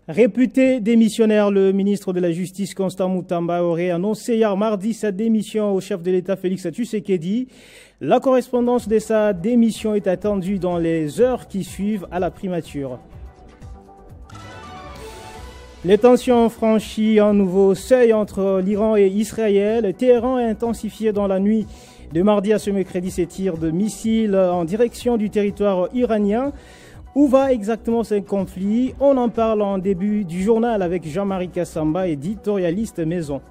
Réputé démissionnaire, le ministre de la Justice, Constant Moutamba, aurait annoncé hier mardi sa démission au chef de l'État, Félix Tshisekedi. La correspondance de sa démission est attendue dans les heures qui suivent à la primature. Les tensions ont franchi un nouveau seuil entre l'Iran et Israël. Téhéran a intensifié dans la nuit de mardi à ce mercredi ses tirs de missiles en direction du territoire iranien. Où va exactement ce conflit? On en parle en début du journal avec Jean-Marie Kassamba, éditorialiste maison.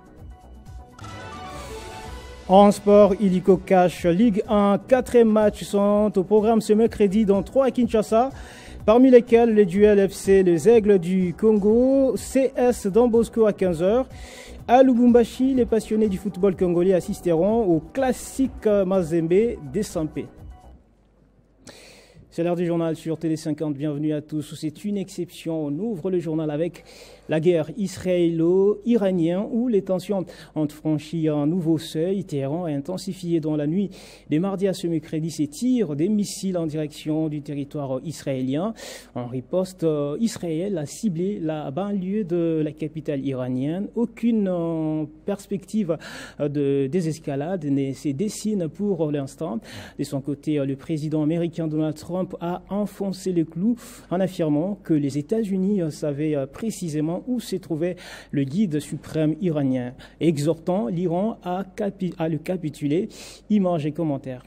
En sport, Illico Cash Ligue 1, 4 matchs sont au programme ce mercredi, dont 3 à Kinshasa, parmi lesquels le duel FC Les Aigles du Congo, CS Don Bosco à 15h. À Lubumbashi, les passionnés du football congolais assisteront au classique Mazembe d'Essampé. C'est l'heure du journal sur Télé 50. Bienvenue à tous. C'est une exception. On ouvre le journal avec la guerre israélo-iranienne où les tensions ont franchi un nouveau seuil. Téhéran a intensifié dans la nuit de mardi à ce mercredi ses tirs des missiles en direction du territoire israélien. En riposte, Israël a ciblé la banlieue de la capitale iranienne. Aucune perspective de désescalade ne se dessine pour l'instant. De son côté, le président américain Donald Trump a enfoncé le clou en affirmant que les États-Unis savaient précisément où se trouvait le guide suprême iranien, exhortant l'Iran à le capituler. Images et commentaires.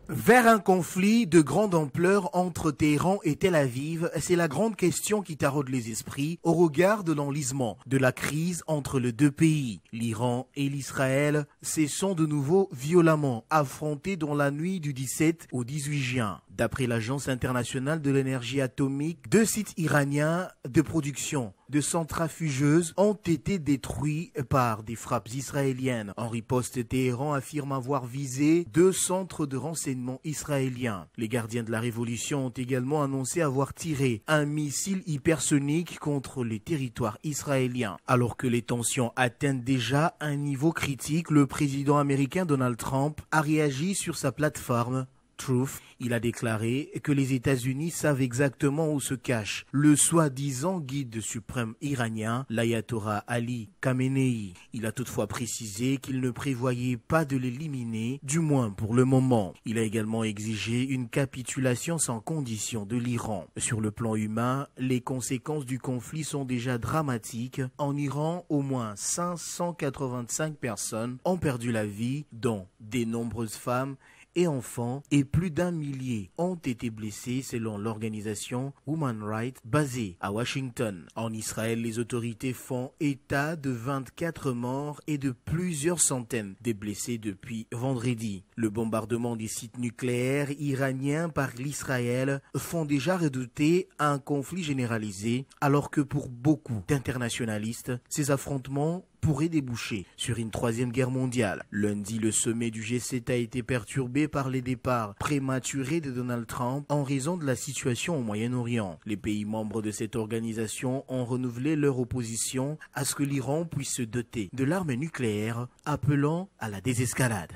Vers un conflit de grande ampleur entre Téhéran et Tel Aviv, c'est la grande question qui taraude les esprits au regard de l'enlisement de la crise entre les deux pays. L'Iran et l'Israël se sont de nouveau violemment affrontés dans la nuit du 17 au 18 juin. D'après l'Agence internationale de l'énergie atomique, 2 sites iraniens de production de centrifugeuses ont été détruits par des frappes israéliennes. En riposte, Téhéran affirme avoir visé 2 centres de renseignement israéliens. Les gardiens de la révolution ont également annoncé avoir tiré un missile hypersonique contre les territoires israéliens. Alors que les tensions atteignent déjà un niveau critique, le président américain Donald Trump a réagi sur sa plateforme Truth. Il a déclaré que les États-Unis savent exactement où se cache le soi-disant guide suprême iranien, l'ayatollah Ali Khamenei. Il a toutefois précisé qu'il ne prévoyait pas de l'éliminer, du moins pour le moment. Il a également exigé une capitulation sans condition de l'Iran. Sur le plan humain, les conséquences du conflit sont déjà dramatiques. En Iran, au moins 585 personnes ont perdu la vie, dont de nombreuses femmes et enfants, et plus d'1 millier ont été blessés selon l'organisation Human Rights basée à Washington. En Israël, les autorités font état de 24 morts et de plusieurs centaines de blessés depuis vendredi. Le bombardement des sites nucléaires iraniens par l'Israël font déjà redouter un conflit généralisé, alors que pour beaucoup d'internationalistes, ces affrontements pourrait déboucher sur une 3e guerre mondiale. Lundi, le sommet du G7 a été perturbé par les départs prématurés de Donald Trump en raison de la situation au Moyen-Orient. Les pays membres de cette organisation ont renouvelé leur opposition à ce que l'Iran puisse se doter de l'arme nucléaire, appelant à la désescalade.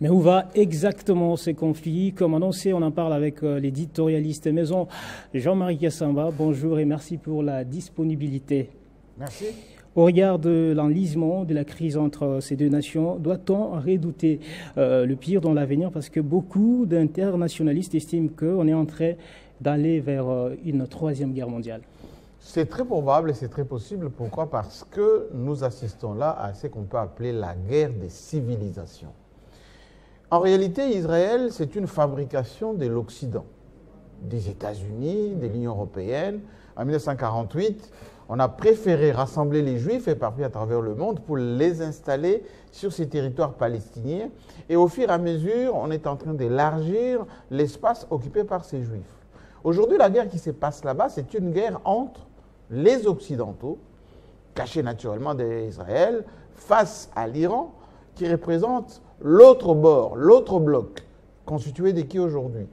Mais où va exactement ce conflit? Comme annoncé, on en parle avec l'éditorialiste maison Jean-Marie Kassamba. Bonjour et merci pour la disponibilité. Merci. Au regard de l'enlisement de la crise entre ces deux nations, doit-on redouter le pire dans l'avenir? Parce que beaucoup d'internationalistes estiment qu'on est en train d'aller vers une 3e guerre mondiale. C'est très probable et c'est très possible. Pourquoi? Parce que nous assistons là à ce qu'on peut appeler la guerre des civilisations. En réalité, Israël, c'est une fabrication de l'Occident, des États-Unis, de l'Union européenne. En 1948, on a préféré rassembler les Juifs éparpillés à travers le monde pour les installer sur ces territoires palestiniens. Et au fur et à mesure, on est en train d'élargir l'espace occupé par ces Juifs. Aujourd'hui, la guerre qui se passe là-bas, c'est une guerre entre les Occidentaux, cachés naturellement d'Israël, face à l'Iran, qui représente l'autre bord, l'autre bloc, constitué de qui aujourd'hui?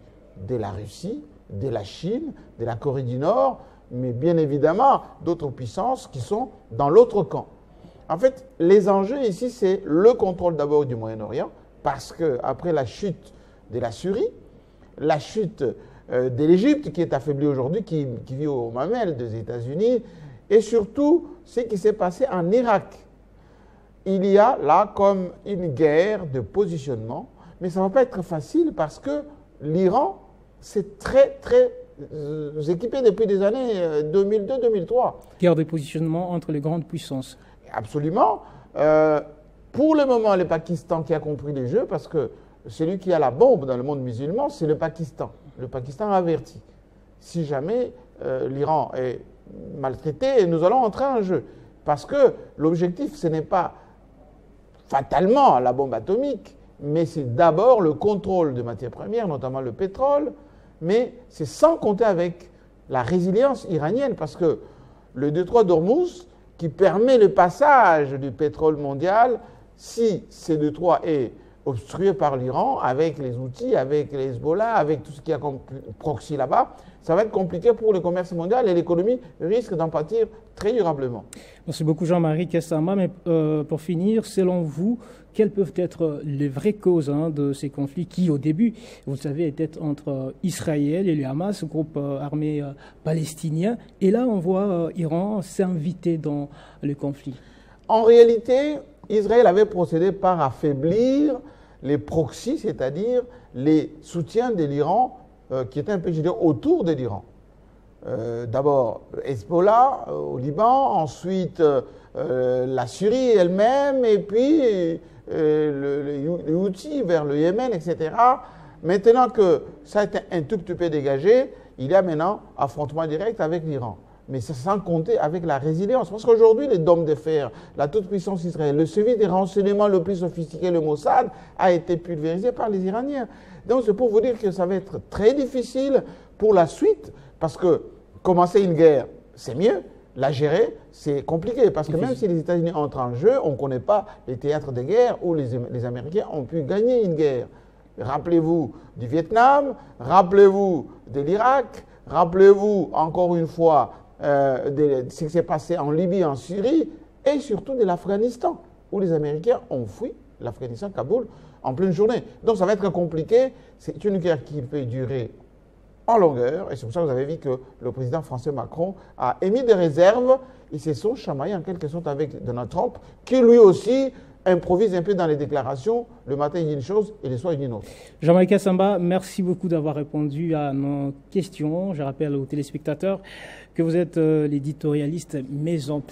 De la Russie, de la Chine, de la Corée du Nord, mais bien évidemment d'autres puissances qui sont dans l'autre camp. En fait, les enjeux ici, c'est le contrôle d'abord du Moyen-Orient, parce qu'après la chute de la Syrie, la chute de l'Égypte qui est affaiblie aujourd'hui, qui vit aux mamelles des États-Unis, et surtout ce qui s'est passé en Irak. Il y a là comme une guerre de positionnement, mais ça ne va pas être facile parce que l'Iran s'est très équipé depuis des années 2002-2003. Guerre de positionnement entre les grandes puissances. Absolument. Pour le moment, le Pakistan qui a compris les jeux, parce que celui qui a la bombe dans le monde musulman, c'est le Pakistan. Le Pakistan a averti. Si jamais l'Iran est maltraité, nous allons entrer en jeu. Parce que l'objectif, ce n'est pas fatalement la bombe atomique, mais c'est d'abord le contrôle de matières premières, notamment le pétrole, mais c'est sans compter avec la résilience iranienne, parce que le détroit d'Ormuz, qui permet le passage du pétrole mondial, si ce détroit est obstrué par l'Iran, avec les outils, avec les Hezbollah, avec tout ce qu'il y a comme proxy là-bas, ça va être compliqué pour le commerce mondial et l'économie risque d'en pâtir très durablement. Merci beaucoup Jean-Marie Kassama. Mais pour finir, selon vous, quelles peuvent être les vraies causes de ces conflits qui, au début, vous le savez, étaient entre Israël et le Hamas, groupe armé palestinien. Et là, on voit Iran s'inviter dans le conflit. En réalité, Israël avait procédé par affaiblir les proxys, c'est-à-dire les soutiens de l'Iran qui étaient un peu, je dirais, autour de l'Iran. D'abord Hezbollah au Liban, ensuite la Syrie elle-même, et puis les Houthis vers le Yémen, etc. Maintenant que ça a été un tout petit peu dégagé, il y a maintenant affrontement direct avec l'Iran. Mais c'est sans compter avec la résilience. Parce qu'aujourd'hui, les dômes de fer, la toute-puissance israélienne, le service des renseignements le plus sophistiqué, le Mossad, a été pulvérisé par les Iraniens. Donc c'est pour vous dire que ça va être très difficile pour la suite, parce que commencer une guerre, c'est mieux. La gérer, c'est compliqué. Parce que même si les États-Unis entrent en jeu, on ne connaît pas les théâtres de guerre où les Américains ont pu gagner une guerre. Rappelez-vous du Vietnam, rappelez-vous de l'Irak, rappelez-vous encore une fois de ce qui s'est passé en Libye, en Syrie, et surtout de l'Afghanistan, où les Américains ont fui l'Afghanistan, Kaboul, en pleine journée. Donc ça va être compliqué. C'est une guerre qui peut durer en longueur, et c'est pour ça que vous avez vu que le président français Macron a émis des réserves. Ils se sont chamaillés en quelque sorte avec Donald Trump, qui lui aussi improvise un peu dans les déclarations. Le matin, il dit une chose et le soir, il dit une autre. Jean-Marie Kassama, merci beaucoup d'avoir répondu à nos questions. Je rappelle aux téléspectateurs que vous êtes l'éditorialiste maison.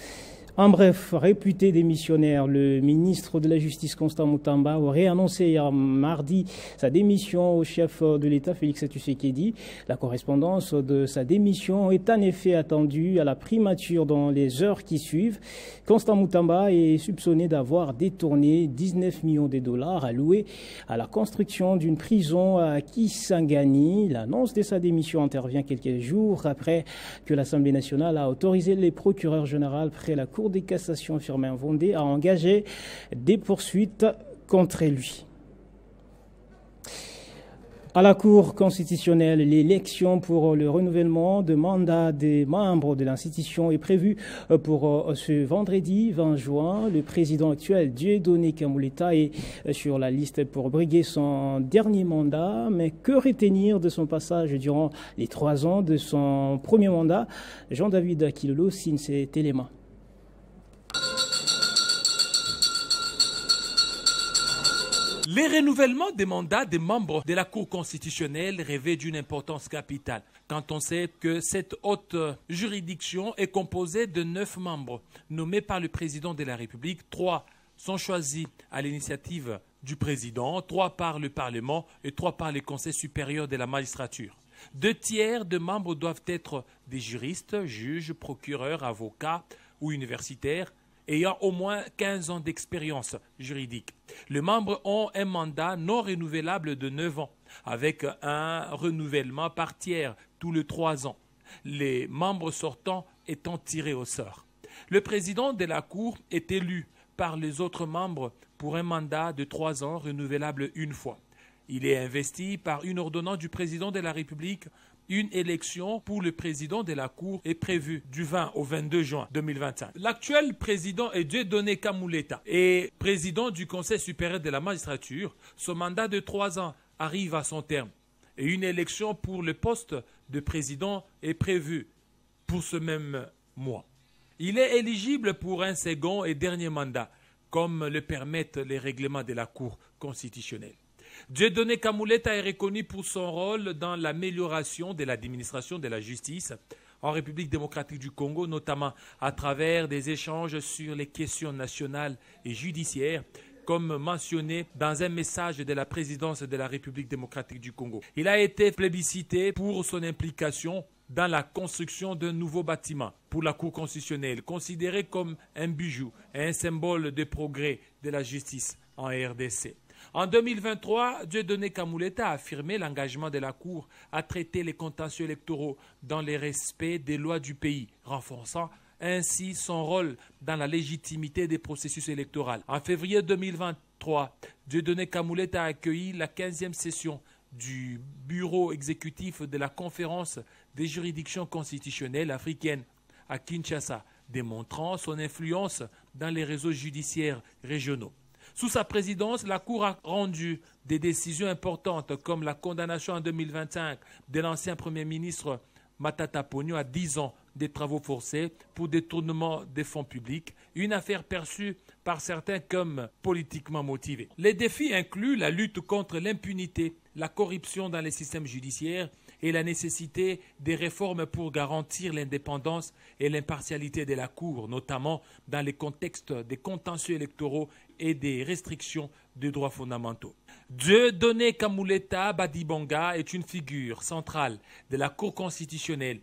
En bref, réputé démissionnaire, le ministre de la Justice Constant Moutamba aurait annoncé hier mardi sa démission au chef de l'État Félix Tshisekedi. La correspondance de sa démission est en effet attendue à la primature dans les heures qui suivent. Constant Moutamba est soupçonné d'avoir détourné 19 millions de dollars alloués à la construction d'une prison à Kisangani. L'annonce de sa démission intervient quelques jours après que l'Assemblée nationale a autorisé les procureurs généraux près la Cour de cassation Firmin Vondé a engagé des poursuites contre lui. À la Cour constitutionnelle, l'élection pour le renouvellement de mandat des membres de l'institution est prévue pour ce vendredi 20 juin. Le président actuel, Dieudonné Kamuleta, est sur la liste pour briguer son dernier mandat. Mais que retenir de son passage durant les 3 ans de son premier mandat? Jean-David Akilolo signe cet élément. Les renouvellements des mandats des membres de la Cour constitutionnelle revêtent d'une importance capitale, quand on sait que cette haute juridiction est composée de 9 membres nommés par le président de la République. 3 sont choisis à l'initiative du président, 3 par le Parlement et 3 par le Conseil supérieur de la magistrature. 2 tiers de membres doivent être des juristes, juges, procureurs, avocats ou universitaires, ayant au moins 15 ans d'expérience juridique. Les membres ont un mandat non renouvelable de 9 ans, avec un renouvellement par tiers tous les 3 ans, les membres sortants étant tirés au sort. Le président de la Cour est élu par les autres membres pour un mandat de 3 ans renouvelable une fois. Il est investi par une ordonnance du président de la République. Une élection pour le président de la Cour est prévue du 20 au 22 juin 2025. L'actuel président est Dieudonné Kamuleta et président du Conseil supérieur de la magistrature. Son mandat de 3 ans arrive à son terme. et une élection pour le poste de président est prévue pour ce même mois. Il est éligible pour un second et dernier mandat, comme le permettent les règlements de la Cour constitutionnelle. Dieudonné Kamuleta est reconnu pour son rôle dans l'amélioration de l'administration de la justice en République démocratique du Congo, notamment à travers des échanges sur les questions nationales et judiciaires, comme mentionné dans un message de la présidence de la République démocratique du Congo. Il a été plébiscité pour son implication dans la construction d'un nouveau bâtiment pour la Cour constitutionnelle, considéré comme un bijou et un symbole de progrès de la justice en RDC. En 2023, Dieudonné Kamuleta a affirmé l'engagement de la Cour à traiter les contentieux électoraux dans le respect des lois du pays, renforçant ainsi son rôle dans la légitimité des processus électoraux. En février 2023, Dieudonné Kamuleta a accueilli la 15e session du bureau exécutif de la conférence des juridictions constitutionnelles africaines à Kinshasa, démontrant son influence dans les réseaux judiciaires régionaux. Sous sa présidence, la Cour a rendu des décisions importantes comme la condamnation en 2025 de l'ancien Premier ministre Matata Ponyo à 10 ans des travaux forcés pour détournement des fonds publics, une affaire perçue par certains comme politiquement motivée. Les défis incluent la lutte contre l'impunité, la corruption dans les systèmes judiciaires et la nécessité des réformes pour garantir l'indépendance et l'impartialité de la Cour, notamment dans les contextes des contentieux électoraux et des restrictions de droits fondamentaux. Dieudonné Kamuleta Badibanga est une figure centrale de la Cour constitutionnelle,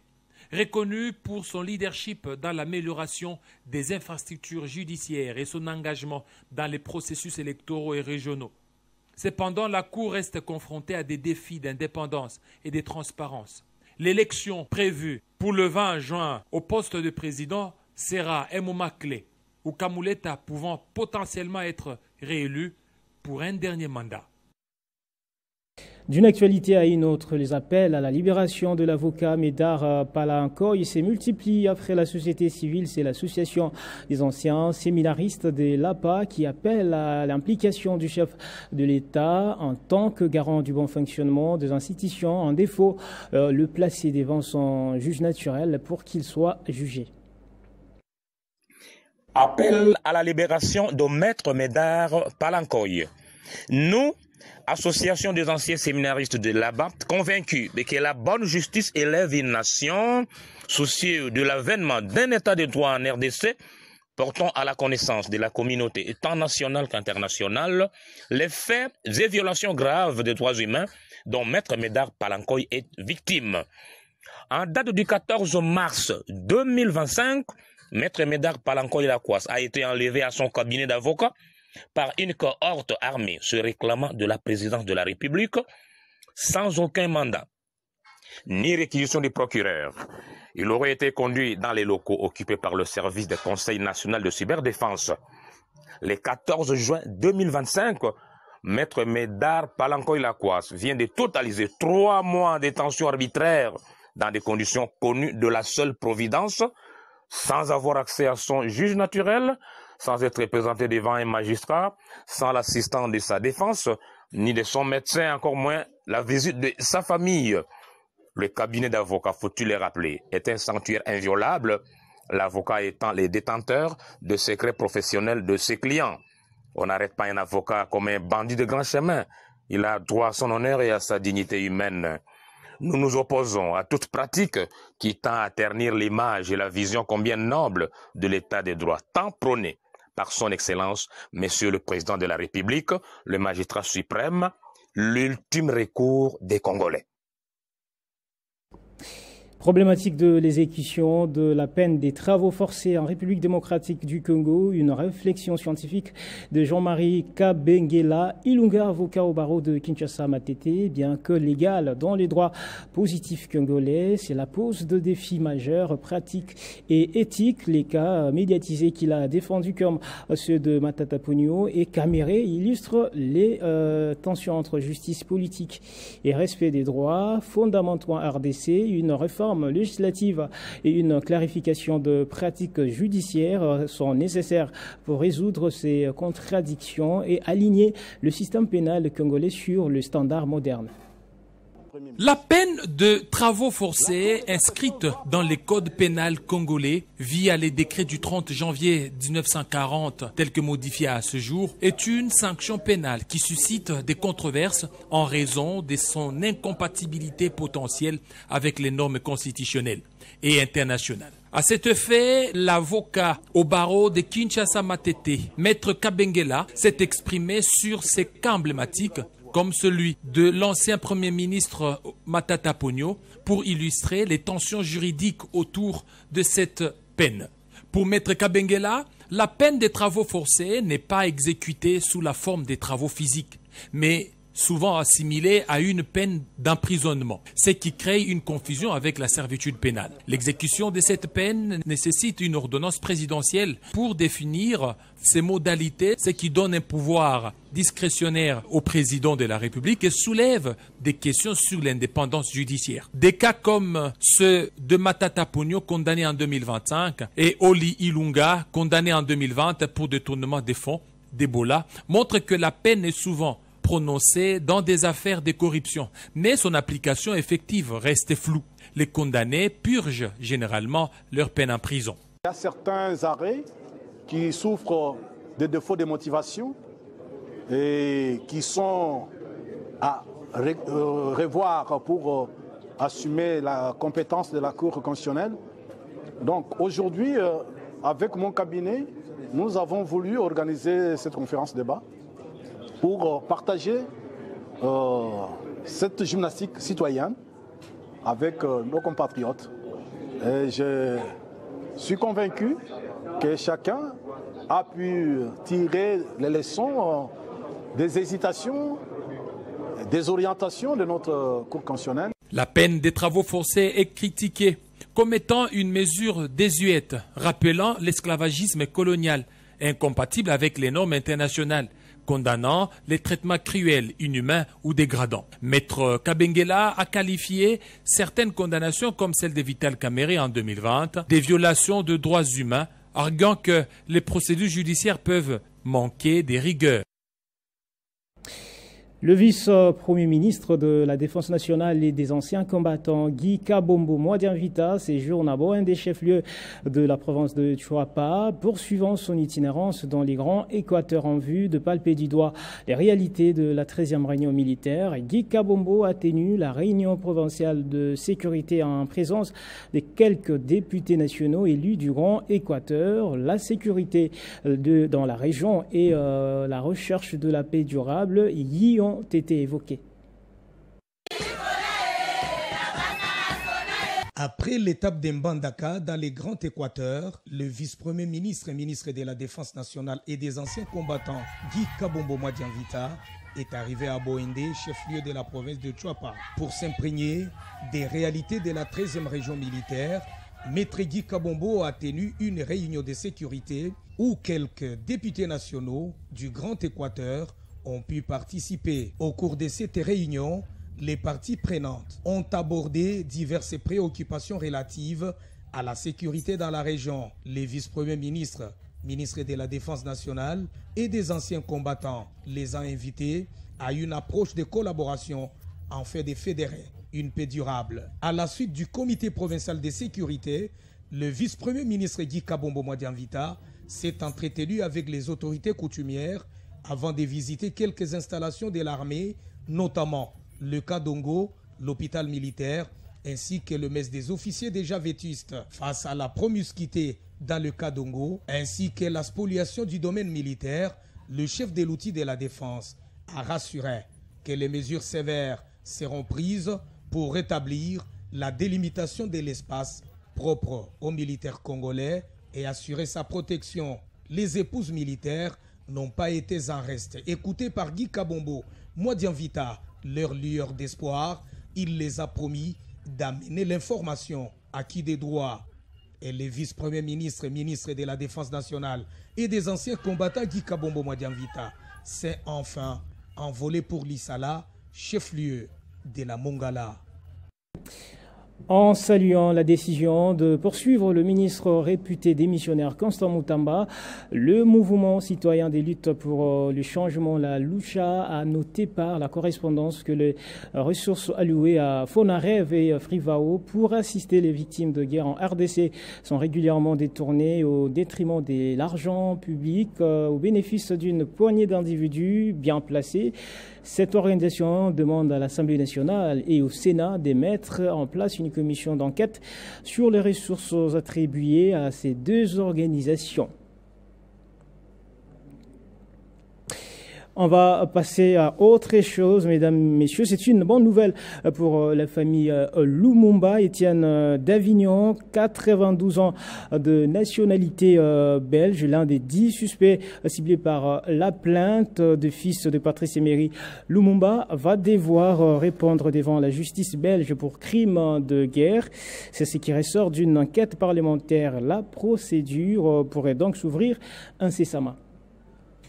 reconnu pour son leadership dans l'amélioration des infrastructures judiciaires et son engagement dans les processus électoraux et régionaux. Cependant, la Cour reste confrontée à des défis d'indépendance et de transparence. L'élection prévue pour le 20 juin au poste de président sera un moment clé, où Kamuleta pouvant potentiellement être réélu pour un dernier mandat. D'une actualité à une autre, les appels à la libération de l'avocat Médard Palankoy se multiplient après la société civile. C'est l'association des anciens séminaristes de l'APA qui appelle à l'implication du chef de l'État en tant que garant du bon fonctionnement des institutions. En défaut, le placer devant son juge naturel pour qu'il soit jugé. Appel à la libération de Maître Médard Palankoy. Nous, Association des anciens séminaristes de l'ABA, convaincus que la bonne justice élève une nation, soucieux de l'avènement d'un état de droit en RDC, portant à la connaissance de la communauté tant nationale qu'internationale les faits et violations graves des droits humains dont Maître Médard Palankoy est victime. En date du 14 mars 2025, Maître Médard Palankoy Lacroix a été enlevé à son cabinet d'avocat par une cohorte armée se réclamant de la présidence de la République sans aucun mandat, ni réquisition du procureur. Il aurait été conduit dans les locaux occupés par le service du Conseil national de cyberdéfense. Le 14 juin 2025, Maître Médard Palankoy Lacroix vient de totaliser 3 mois de détention arbitraire dans des conditions connues de la seule providence, sans avoir accès à son juge naturel, sans être présenté devant un magistrat, sans l'assistance de sa défense, ni de son médecin, encore moins la visite de sa famille. Le cabinet d'avocats, faut-il le rappeler, est un sanctuaire inviolable, l'avocat étant les détenteurs de secrets professionnels de ses clients. On n'arrête pas un avocat comme un bandit de grand chemin. Il a droit à son honneur et à sa dignité humaine. Nous nous opposons à toute pratique qui tend à ternir l'image et la vision combien noble de l'état des droits, tant prôné par son Excellence, Monsieur le Président de la République, le magistrat suprême, l'ultime recours des Congolais. Problématique de l'exécution de la peine des travaux forcés en République démocratique du Congo, une réflexion scientifique de Jean-Marie Kabengela Ilunga, avocat au barreau de Kinshasa Matete. Bien que légal dans les droits positifs congolais, c'est la pose de défis majeurs, pratiques et éthiques. Les cas médiatisés qu'il a défendus comme ceux de Matata Ponyo et Caméré illustrent les tensions entre justice politique et respect des droits fondamentaux en RDC. Une réforme législative et une clarification de pratiques judiciaires sont nécessaires pour résoudre ces contradictions et aligner le système pénal congolais sur le standard moderne. La peine de travaux forcés inscrite dans les codes pénals congolais via les décrets du 30 janvier 1940 tels que modifiés à ce jour est une sanction pénale qui suscite des controverses en raison de son incompatibilité potentielle avec les normes constitutionnelles et internationales. À cet effet, l'avocat au barreau de Kinshasa Matete, Maître Kabengela, s'est exprimé sur ces cas emblématiques comme celui de l'ancien Premier ministre Matata Ponyo, pour illustrer les tensions juridiques autour de cette peine. Pour Maître Kabengela, la peine des travaux forcés n'est pas exécutée sous la forme des travaux physiques, mais souvent assimilée à une peine d'emprisonnement, ce qui crée une confusion avec la servitude pénale. L'exécution de cette peine nécessite une ordonnance présidentielle pour définir ses modalités, ce qui donne un pouvoir discrétionnaire au président de la République et soulève des questions sur l'indépendance judiciaire. Des cas comme ceux de Matata Ponyo, condamné en 2025, et Oli Ilunga, condamné en 2020 pour détournement des fonds d'Ebola, montrent que la peine est souvent prononcée dans des affaires de corruption, mais son application effective reste floue. Les condamnés purgent généralement leur peine en prison. Il y a certains arrêts qui souffrent de défauts de motivation et qui sont à revoir pour assumer la compétence de la Cour constitutionnelle. Donc aujourd'hui, avec mon cabinet, nous avons voulu organiser cette conférence débat pour partager cette gymnastique citoyenne avec nos compatriotes. Et je suis convaincu que chacun a pu tirer les leçons des hésitations, des orientations de notre Cour constitutionnelle. La peine des travaux forcés est critiquée comme étant une mesure désuète, rappelant l'esclavagisme colonial, incompatible avec les normes internationales, condamnant les traitements cruels, inhumains ou dégradants. Maître Kabengela a qualifié certaines condamnations comme celle de Vital Kamerhe en 2020, des violations de droits humains, arguant que les procédures judiciaires peuvent manquer des rigueurs. Le vice-premier ministre de la Défense nationale et des anciens combattants, Guy Kabombo Mwadianvita, séjourne à un des chefs-lieux de la province de Chuapa, poursuivant son itinérance dans les grands Équateurs en vue de palper du doigt les réalités de la 13e réunion militaire. Guy Kabombo a tenu la réunion provinciale de sécurité en présence de quelques députés nationaux élus du Grand Équateur. La sécurité dans la région et la recherche de la paix durable y ont été évoqués. Après l'étape d'Mbandaka dans les Grands Équateurs, le vice-premier ministre et ministre de la Défense nationale et des anciens combattants Guy Kabombo Mwadianvita est arrivé à Boende, chef-lieu de la province de Chuapa, pour s'imprégner des réalités de la 13e région militaire. Maître Guy Kabombo a tenu une réunion de sécurité où quelques députés nationaux du Grand Équateur ont pu participer. Au cours de cette réunion, les parties prenantes ont abordé diverses préoccupations relatives à la sécurité dans la région. Les vice-premiers ministres, ministres de la Défense nationale et des anciens combattants les ont invités à une approche de collaboration en fait de fédérer une paix durable. À la suite du comité provincial de sécurité, le vice-premier ministre Guy Kabombo Mwadianvita s'est entretenu avec les autorités coutumières avant de visiter quelques installations de l'armée, notamment le Kadongo, l'hôpital militaire, ainsi que le mess des officiers déjà vétustes. Face à la promiscuité dans le Kadongo, ainsi que la spoliation du domaine militaire, le chef de l'outil de la défense a rassuré que les mesures sévères seront prises pour rétablir la délimitation de l'espace propre aux militaires congolais et assurer sa protection. Les épouses militaires n'ont pas été en reste. Écoutés par Guy Kabombo Mwadianvita, leur lueur d'espoir, il les a promis d'amener l'information acquis des droits. Et les vice-premiers ministres et ministres de la Défense nationale et des anciens combattants Guy Kabombo Mwadianvita s'est enfin envolé pour l'Issala, chef-lieu de la Mongala. En saluant la décision de poursuivre le ministre réputé démissionnaire Constant Moutamba, le mouvement citoyen des luttes pour le changement, la Lucha, a noté par la correspondance que les ressources allouées à Fonarev et Frivao pour assister les victimes de guerre en RDC sont régulièrement détournées au détriment de l'argent public au bénéfice d'une poignée d'individus bien placés. Cette organisation demande à l'Assemblée nationale et au Sénat de mettre en place une commission d'enquête sur les ressources attribuées à ces deux organisations. On va passer à autre chose, mesdames, messieurs. C'est une bonne nouvelle pour la famille Lumumba. Étienne d'Avignon, 92 ans de nationalité belge, l'un des 10 suspects ciblés par la plainte de fils de Patrice Emery Lumumba, va devoir répondre devant la justice belge pour crime de guerre. C'est ce qui ressort d'une enquête parlementaire. La procédure pourrait donc s'ouvrir incessamment.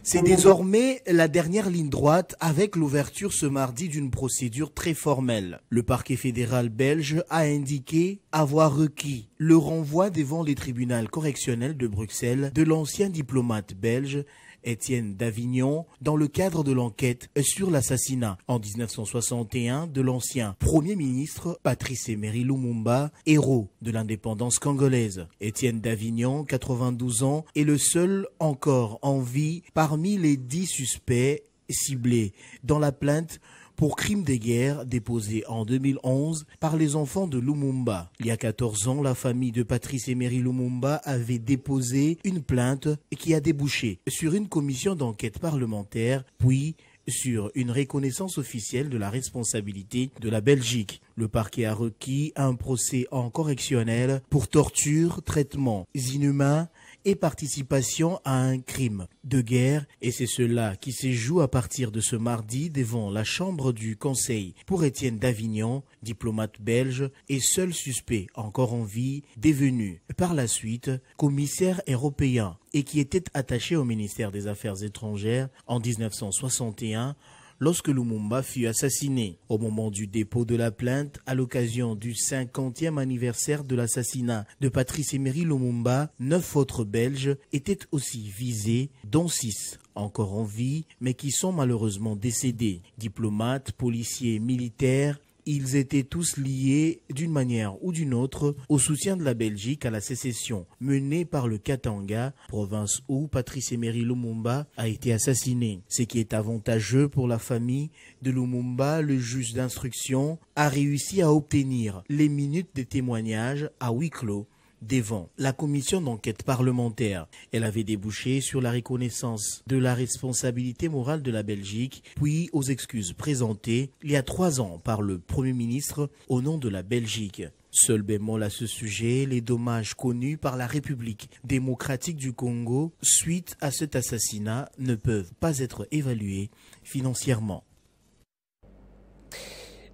C'est désormais la dernière ligne droite avec l'ouverture ce mardi d'une procédure très formelle. Le parquet fédéral belge a indiqué avoir requis le renvoi devant les tribunaux correctionnels de Bruxelles de l'ancien diplomate belge Étienne d'Avignon dans le cadre de l'enquête sur l'assassinat en 1961 de l'ancien Premier ministre Patrice Emery Lumumba, héros de l'indépendance congolaise. Étienne d'Avignon, 92 ans, est le seul encore en vie parmi les 10 suspects ciblés dans la plainte pour crime de guerre déposé en 2011 par les enfants de Lumumba. Il y a 14 ans, la famille de Patrice Emery Lumumba avait déposé une plainte qui a débouché sur une commission d'enquête parlementaire, puis sur une reconnaissance officielle de la responsabilité de la Belgique. Le parquet a requis un procès en correctionnel pour torture, traitements inhumains et participation à un crime de guerre, et c'est cela qui se joue à partir de ce mardi devant la chambre du Conseil pour Étienne d'Avignon, diplomate belge et seul suspect encore en vie, devenu par la suite commissaire européen et qui était attaché au ministère des Affaires étrangères en 1961 lorsque Lumumba fut assassiné. Au moment du dépôt de la plainte, à l'occasion du 50e anniversaire de l'assassinat de Patrice Emery Lumumba, 9 autres Belges étaient aussi visés, dont 6 encore en vie, mais qui sont malheureusement décédés. Diplomates, policiers, militaires, ils étaient tous liés d'une manière ou d'une autre au soutien de la Belgique à la sécession menée par le Katanga, province où Patrice Emery Lumumba a été assassiné. Ce qui est avantageux pour la famille de Lumumba, le juge d'instruction a réussi à obtenir les minutes de témoignage à huis clos devant la commission d'enquête parlementaire. Elle avait débouché sur la reconnaissance de la responsabilité morale de la Belgique, puis aux excuses présentées il y a 3 ans par le Premier ministre au nom de la Belgique. Seul bémol à ce sujet, les dommages connus par la République démocratique du Congo suite à cet assassinat ne peuvent pas être évalués financièrement.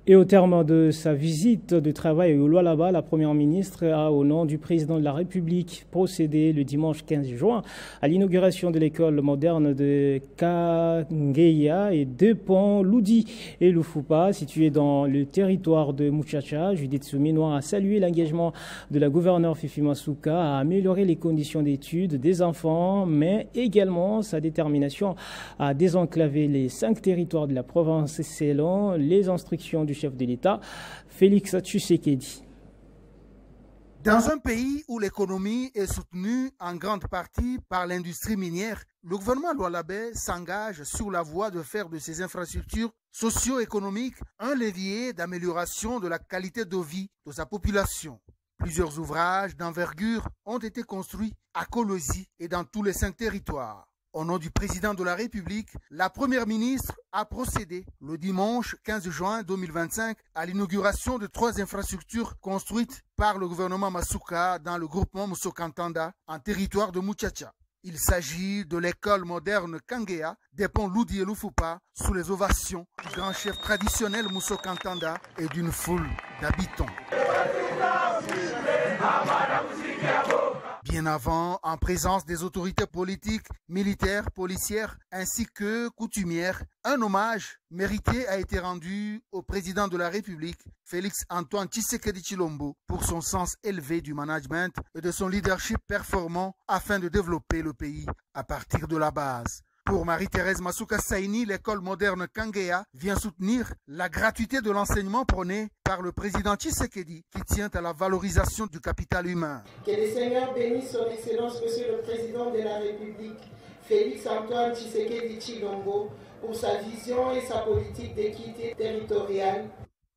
Et au terme de sa visite de travail au Lualaba, la Première ministre a, au nom du président de la République, procédé le dimanche 15 juin à l'inauguration de l'école moderne de Kangeya et 2 ponts, Ludi et Lufupa, situés dans le territoire de Muchacha. Judith Souminois a salué l'engagement de la gouverneure Fifi Masuka à améliorer les conditions d'études des enfants, mais également sa détermination à désenclaver les 5 territoires de la province selon les instructions du chef de l'État, Félix Tshisekedi. Dans un pays où l'économie est soutenue en grande partie par l'industrie minière, le gouvernement lualabais s'engage sur la voie de faire de ses infrastructures socio-économiques un levier d'amélioration de la qualité de vie de sa population. Plusieurs ouvrages d'envergure ont été construits à Kolosi et dans tous les 5 territoires. Au nom du président de la République, la Première ministre a procédé le dimanche 15 juin 2025 à l'inauguration de 3 infrastructures construites par le gouvernement Masuka dans le groupement Musokantanda en territoire de Muchacha. Il s'agit de l'école moderne Kangeya, des ponts Ludi et Lufupa, sous les ovations du grand chef traditionnel Musokantanda et d'une foule d'habitants. Bien avant, en présence des autorités politiques, militaires, policières ainsi que coutumières, un hommage mérité a été rendu au président de la République, Félix Antoine Tshisekedi Tshilombo, pour son sens élevé du management et de son leadership performant afin de développer le pays à partir de la base. Pour Marie-Thérèse Masuka Saini, l'école moderne Kangea vient soutenir la gratuité de l'enseignement prôné par le président Tshisekedi qui tient à la valorisation du capital humain. Que le Seigneur bénisse son Excellence, Monsieur le Président de la République, Félix Antoine Tshisekedi Tshilombo, pour sa vision et sa politique d'équité territoriale.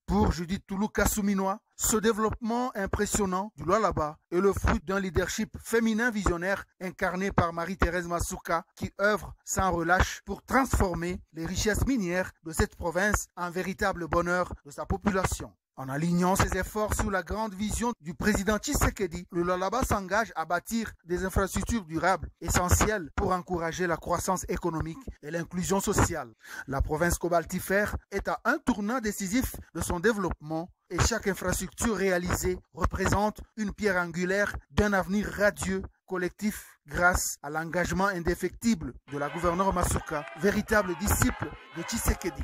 Pour Judith Toulou-Kassouminois, ce développement impressionnant du Lualaba est le fruit d'un leadership féminin visionnaire incarné par Marie-Thérèse Masuka qui œuvre sans relâche pour transformer les richesses minières de cette province en véritable bonheur de sa population. En alignant ses efforts sur la grande vision du président Tshisekedi, le Lualaba s'engage à bâtir des infrastructures durables essentielles pour encourager la croissance économique et l'inclusion sociale. La province cobaltifère est à un tournant décisif de son développement et chaque infrastructure réalisée représente une pierre angulaire d'un avenir radieux collectif grâce à l'engagement indéfectible de la gouverneure Masuka, véritable disciple de Tshisekedi.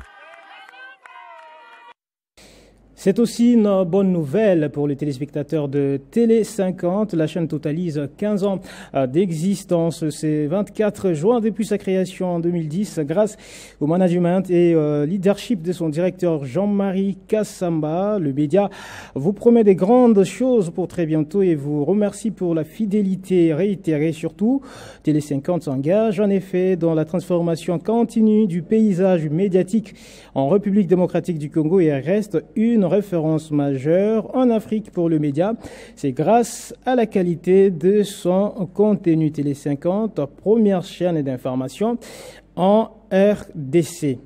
C'est aussi une bonne nouvelle pour les téléspectateurs de Télé 50. La chaîne totalise 15 ans d'existence. C'est 24 juin depuis sa création en 2010 grâce au management et leadership de son directeur Jean-Marie Kassamba. Le média vous promet des grandes choses pour très bientôt et vous remercie pour la fidélité réitérée. Surtout, Télé 50 s'engage en effet dans la transformation continue du paysage médiatique en République démocratique du Congo et reste une référence majeure en Afrique pour le média. C'est grâce à la qualité de son contenu. Télé 50, première chaîne d'information en RDC.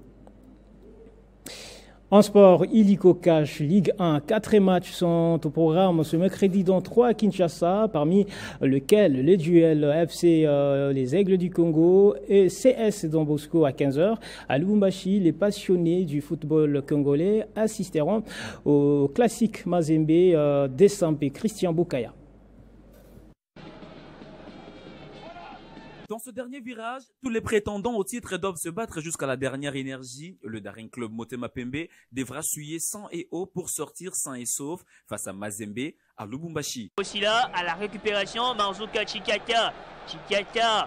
En sport, Illico Cash, Ligue 1, 4 matchs sont au programme ce mercredi, dont 3 à Kinshasa, parmi lesquels les duels FC les Aigles du Congo et CS Don Bosco à 15h. À Lubumbashi, les passionnés du football congolais assisteront au classique Mazembe d'Essampé. Christian Boukaya. Dans ce dernier virage, tous les prétendants au titre doivent se battre jusqu'à la dernière énergie. Le Daring Club Motema Pembe devra suyer sang et eau pour sortir sain et sauf face à Mazembe à Lubumbashi. Aussi là, à la récupération, Marzuka Chikata.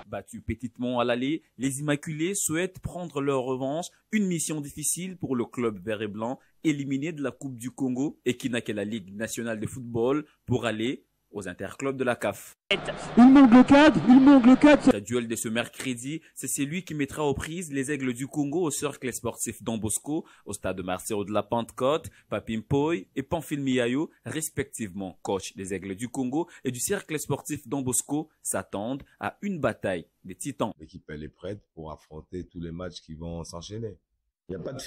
Battu petitement à l'aller, les Immaculés souhaitent prendre leur revanche. Une mission difficile pour le club vert et blanc, éliminé de la Coupe du Congo et qui n'a que la Ligue nationale de football pour aller aux interclubs de la CAF. Il manque le cadre. Le duel de ce mercredi, c'est celui qui mettra aux prises les Aigles du Congo au cercle sportif Don Bosco, au stade de Marseille de la Pentecôte, Papim Poy et Pamphile Miayo, respectivement coach des Aigles du Congo et du cercle sportif Don Bosco, s'attendent à une bataille des titans. L'équipe elle est prête pour affronter tous les matchs qui vont s'enchaîner. Il n'y a pas de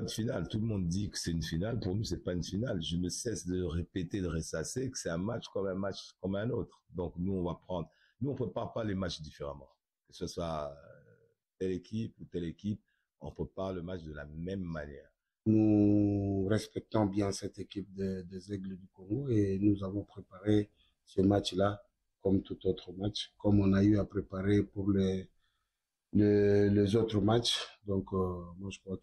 finale, Tout le monde dit que c'est une finale. Pour nous, c'est pas une finale. Je ne cesse de répéter, de ressasser que c'est un match comme un autre. Donc, nous, on prépare pas les matchs différemment. Que ce soit telle équipe ou telle équipe, on prépare le match de la même manière. Nous respectons bien cette équipe des Aigles du Congo et nous avons préparé ce match-là comme tout autre match, comme on a eu à préparer pour les autres matchs. Donc, moi, je crois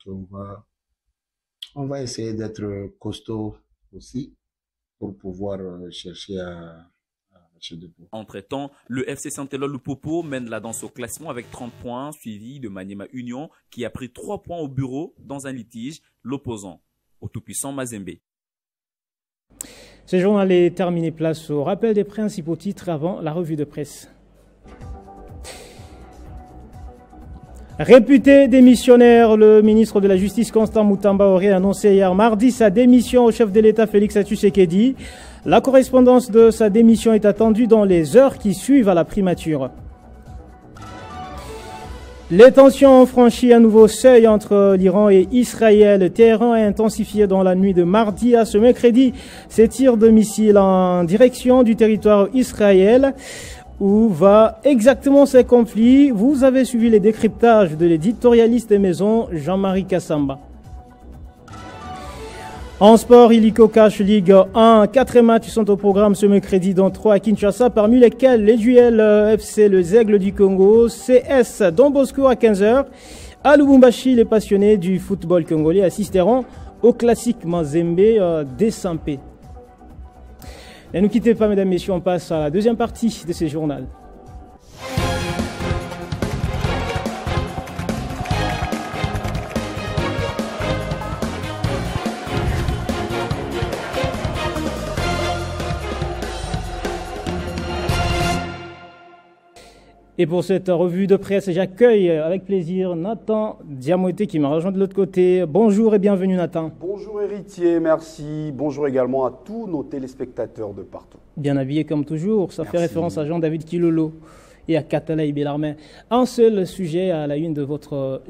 qu'on va essayer d'être costaud aussi pour pouvoir chercher à marcher debout. Entre-temps, le FC Saint-Éloi Lupopo mène la danse au classement avec 30 points, suivi de Maniema Union qui a pris 3 points au bureau dans un litige, l'opposant au tout-puissant Mazembe. Ce journal est terminé. Place au rappel des principaux titres avant la revue de presse. Réputé démissionnaire, le ministre de la Justice Constant Moutamba aurait annoncé hier mardi sa démission au chef de l'État Félix Tshisekedi. La correspondance de sa démission est attendue dans les heures qui suivent à la primature. Les tensions ont franchi un nouveau seuil entre l'Iran et Israël. Téhéran a intensifié dans la nuit de mardi à ce mercredi ses tirs de missiles en direction du territoire israélien. Où va exactement ces conflits? Vous avez suivi les décryptages de l'éditorialiste des maisons Jean-Marie Kassamba. En sport, Illico Cash Ligue 1, 4 matchs sont au programme ce mercredi, dont 3 à Kinshasa, parmi lesquels les duels FC Le Aigle du Congo, CS Don Bosco à 15h. À Lubumbashi, les passionnés du football congolais assisteront au classique Mazembe d'Essampé. Ne nous quittez pas, mesdames, messieurs, on passe à la deuxième partie de ce journal. Et pour cette revue de presse, j'accueille avec plaisir Nathan Diamoté qui m'a rejoint de l'autre côté. Bonjour et bienvenue Nathan. Bonjour Héritier, merci. Bonjour également à tous nos téléspectateurs de partout. Bien habillé comme toujours, ça fait référence à Jean-David Kilolo et à Katala Ibelarmin. Un seul sujet à la une de votre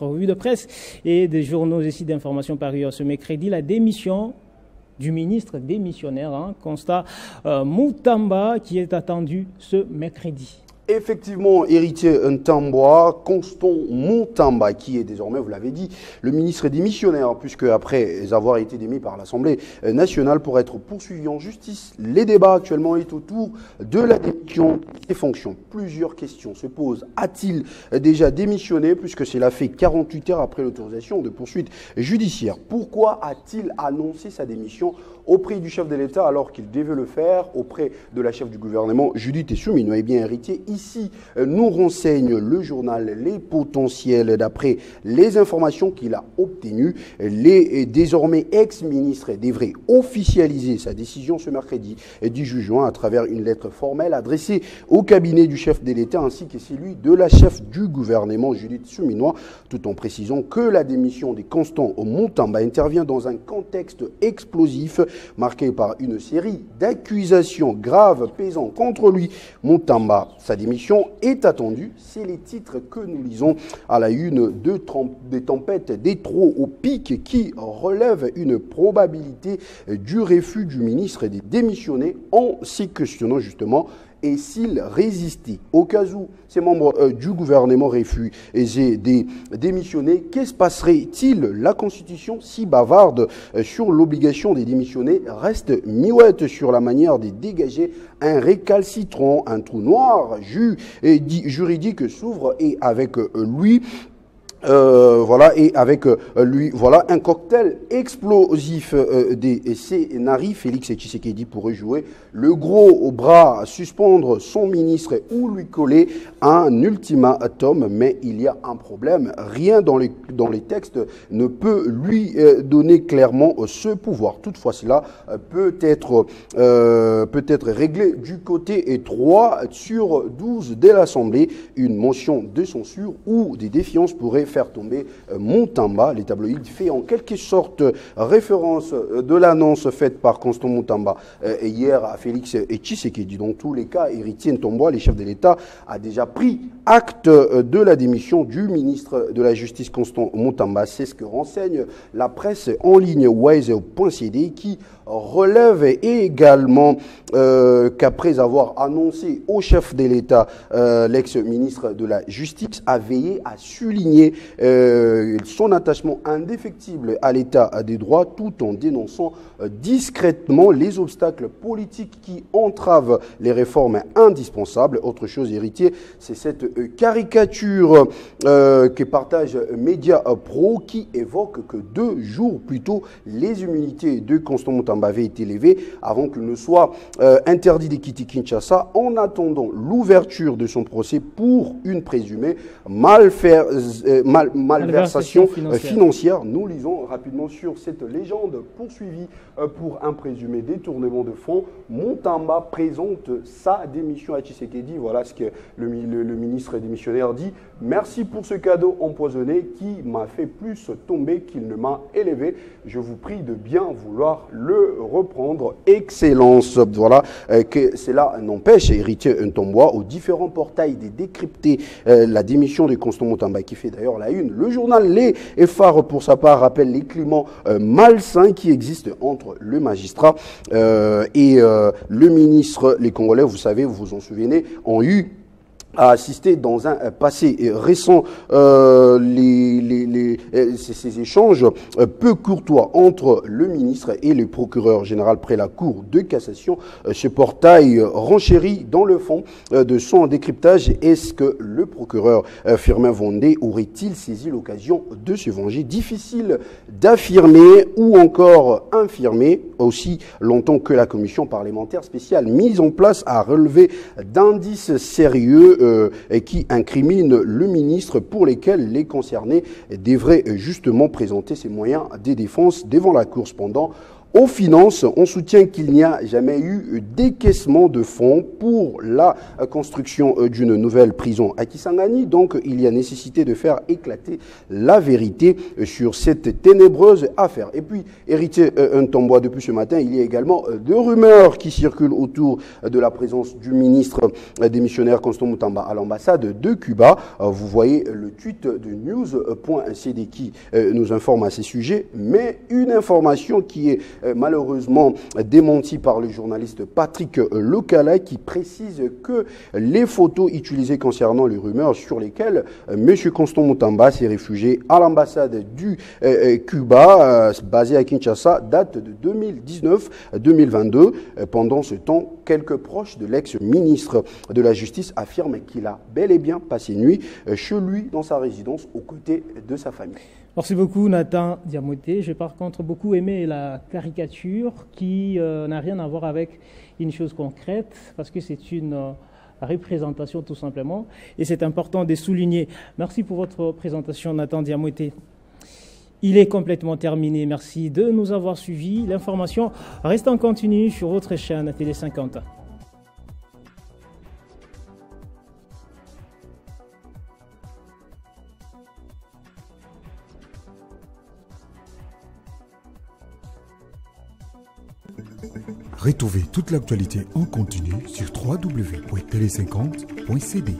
revue de presse et des journaux et sites d'information parus ce mercredi, la démission du ministre démissionnaire, Constant Mutamba, qui est attendu ce mercredi. Effectivement, Héritier Ntambwa, Constant Mutamba, qui est désormais, vous l'avez dit, le ministre démissionnaire, puisque après avoir été démis par l'Assemblée nationale pour être poursuivi en justice, les débats actuellement est autour de la démission des fonctions. Plusieurs questions se posent. A-t-il déjà démissionné, puisque cela fait 48 heures après l'autorisation de poursuite judiciaire? Pourquoi a-t-il annoncé sa démission auprès du chef de l'État alors qu'il devait le faire auprès de la chef du gouvernement, Judith Suminwa? Eh bien, Héritier, ici, nous renseigne le journal Les Potentiels. D'après les informations qu'il a obtenues, les désormais ex-ministres devraient officialiser sa décision ce mercredi 10 juin à travers une lettre formelle adressée au cabinet du chef de l'État ainsi que celui de la chef du gouvernement, Judith Suminwa, tout en précisant que la démission de Constant Mutamba intervient dans un contexte explosif marqué par une série d'accusations graves pesant contre lui. Mutamba, sa démission est attendue. C'est les titres que nous lisons à la une des tempêtes des trous au pic qui relèvent une probabilité du refus du ministre de démissionner en s'y questionnant justement et s'il résistait. Au cas où ces membres du gouvernement refusaient de démissionner, qu'est-ce passerait-il? La Constitution, si bavarde sur l'obligation de démissionner, reste miouette sur la manière de dégager un récalcitrant, un trou noir juridique s'ouvre et avec lui voilà un cocktail explosif des scénarii. Félix Tshisekedi pourrait jouer le gros bras, suspendre son ministre ou lui coller un ultimatum, mais il y a un problème. Rien dans les textes ne peut lui donner clairement ce pouvoir. Toutefois, cela peut être réglé du côté 3 sur 12 de l'Assemblée. Une motion de censure ou des défiances pourrait faire tomber Mutamba. Les tabloïds fait en quelque sorte référence de l'annonce faite par Constant Mutamba hier à Félix Tshisekedi. Dans tous les cas, Héritier Ntambwa, les chefs de l'État, a déjà pris acte de la démission du ministre de la Justice Constant Mutamba. C'est ce que renseigne la presse en ligne wise.cd qui relève également qu'après avoir annoncé au chef de l'État, l'ex-ministre de la Justice a veillé à souligner son attachement indéfectible à l'État des droits tout en dénonçant discrètement les obstacles politiques qui entravent les réformes indispensables. Autre chose, Héritier, c'est cette caricature que partage Média Pro qui évoque que 2 jours plus tôt, les immunités de Constant Mutamba avaient été levées avant qu'il ne soit interdit de quitter Kinshasa en attendant l'ouverture de son procès pour une présumée malversation financière. Nous lisons rapidement sur cette légende poursuivie pour un présumé détournement de fonds. Mutamba présente sa démission à Tshisekedi. Voilà ce que le ministre démissionnaire dit. Merci pour ce cadeau empoisonné qui m'a fait plus tomber qu'il ne m'a élevé. Je vous prie de bien vouloir le reprendre. Excellence. Voilà que cela n'empêche Héritier Ntambwa aux différents portails de décrypter la démission de Constant Mutamba qui fait d'ailleurs la une. Le journal Les Phare pour sa part rappelle les climats malsains qui existent entre le magistrat et le ministre. Les Congolais, vous savez, vous vous en souvenez, ont eu a assisté dans un passé récent ces échanges peu courtois entre le ministre et le procureur général près la Cour de cassation. Ce portail renchérit dans le fond de son décryptage. Est-ce que le procureur Firmin Vondé aurait-il saisi l'occasion de se venger? Difficile d'affirmer ou encore infirmer, aussi longtemps que la commission parlementaire spéciale mise en place a relevé d'indices sérieux qui incriminent le ministre, pour lesquels les concernés devraient justement présenter ses moyens de défense devant la Cour. Cependant, aux finances, on soutient qu'il n'y a jamais eu décaissement de fonds pour la construction d'une nouvelle prison à Kisangani. Donc, il y a nécessité de faire éclater la vérité sur cette ténébreuse affaire. Et puis, héritier Ntomboa, depuis ce matin, il y a également deux rumeurs qui circulent autour de la présence du ministre démissionnaire Constant Moutamba à l'ambassade de Cuba. Vous voyez le tweet de news.cd qui nous informe à ces sujets, mais une information qui est malheureusement démenti par le journaliste Patrick Locala, qui précise que les photos utilisées concernant les rumeurs sur lesquelles M. Constant Moutamba s'est réfugié à l'ambassade du Cuba, basée à Kinshasa, datent de 2019-2022. Pendant ce temps, quelques proches de l'ex-ministre de la Justice affirment qu'il a bel et bien passé nuit chez lui dans sa résidence aux côtés de sa famille. Merci beaucoup Nathan Diamoté. J'ai par contre beaucoup aimé la caricature qui n'a rien à voir avec une chose concrète, parce que c'est une représentation tout simplement, et c'est important de souligner. Merci pour votre présentation Nathan Diamoté. Il est complètement terminé. Merci de nous avoir suivis. L'information reste en continu sur votre chaîne Télé 50. Retrouvez toute l'actualité en continu sur www.tele50.cd.